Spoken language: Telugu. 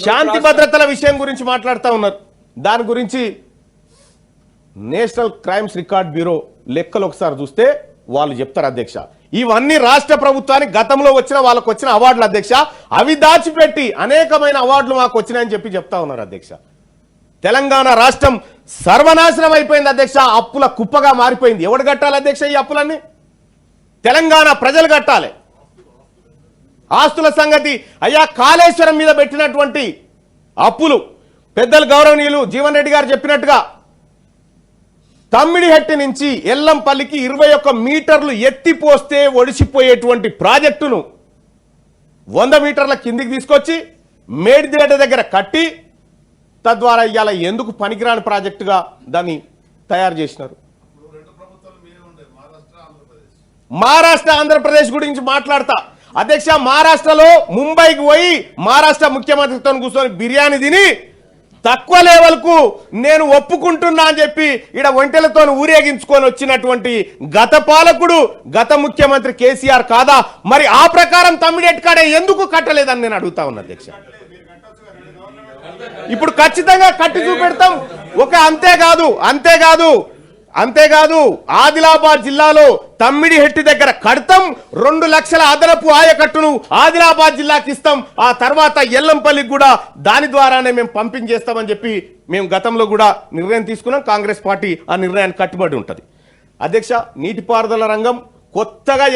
శాంతి భద్రతల విషయం గురించి మాట్లాడుతూ ఉన్నారు. దాని గురించి నేషనల్ క్రైమ్స్ రికార్డ్ బ్యూరో లెక్కలు ఒకసారి చూస్తే వాళ్ళు చెప్తారు అధ్యక్ష, ఇవన్నీ రాష్ట్ర ప్రభుత్వానికి గతంలో వచ్చిన వాళ్ళకు వచ్చిన అవార్డులు అధ్యక్ష, అవి దాచిపెట్టి అనేకమైన అవార్డులు మాకు వచ్చినాయని చెప్తా ఉన్నారు అధ్యక్ష. తెలంగాణ రాష్ట్రం సర్వనాశనం అయిపోయింది అధ్యక్ష, అప్పుల కుప్పగా మారిపోయింది. ఎవడు కట్టాలి అధ్యక్ష ఈ అప్పులన్నీ? తెలంగాణ ప్రజలు కట్టాలి. ఆస్తుల సంగతి అయ్యా, కాళేశ్వరం మీద పెట్టినటువంటి అప్పులు పెద్దలు గౌరవనీయులు జీవన్ రెడ్డి గారు చెప్పినట్టుగా తమ్మిడిహట్టి నుంచి ఎల్లంపల్లికి 21 మీటర్లు ఎత్తిపోస్తే ఒడిసిపోయేటువంటి ప్రాజెక్టును 100 మీటర్ల కిందికి తీసుకొచ్చి మేడిదేట దగ్గర కట్టి తద్వారా ఇవాళ ఎందుకు పనికిరాని ప్రాజెక్టుగా దాన్ని తయారు చేసినారు. మహారాష్ట్ర ఆంధ్రప్రదేశ్ గురించి మాట్లాడతా అధ్యక్ష, మహారాష్ట్రలో ముంబైకి పోయి మహారాష్ట్ర ముఖ్యమంత్రితో కూర్చొని బిర్యానీ తిని తక్కువ లెవెల్కు నేను ఒప్పుకుంటున్నా అని చెప్పి ఈడ ఒంటెలతో ఊరేగించుకొని వచ్చినటువంటి గత పాలకుడు గత ముఖ్యమంత్రి కేసీఆర్ కాదా? మరి ఆ ప్రకారం తమ్మిడెట్కాడే ఎందుకు కట్టలేదని నేను అడుగుతా ఉన్నా అధ్యక్ష. ఇప్పుడు ఖచ్చితంగా కట్టి చూపెడతాం. అంతేకాదు ఆదిలాబాద్ జిల్లాలో తమ్మిడిహెట్టి దగ్గర కడతాం, 2 లక్షల అదనపు ఆయకట్టును ఆదిలాబాద్ జిల్లాకి ఇస్తాం. ఆ తర్వాత ఎల్లంపల్లికి కూడా దాని ద్వారానే మేము పంపింగ్ చేస్తామని చెప్పి మేము గతంలో కూడా నిర్ణయం తీసుకున్నాం. కాంగ్రెస్ పార్టీ ఆ నిర్ణయాన్ని కట్టుబడి ఉంటుంది అధ్యక్ష. నీటిపారుదల రంగం కొత్తగా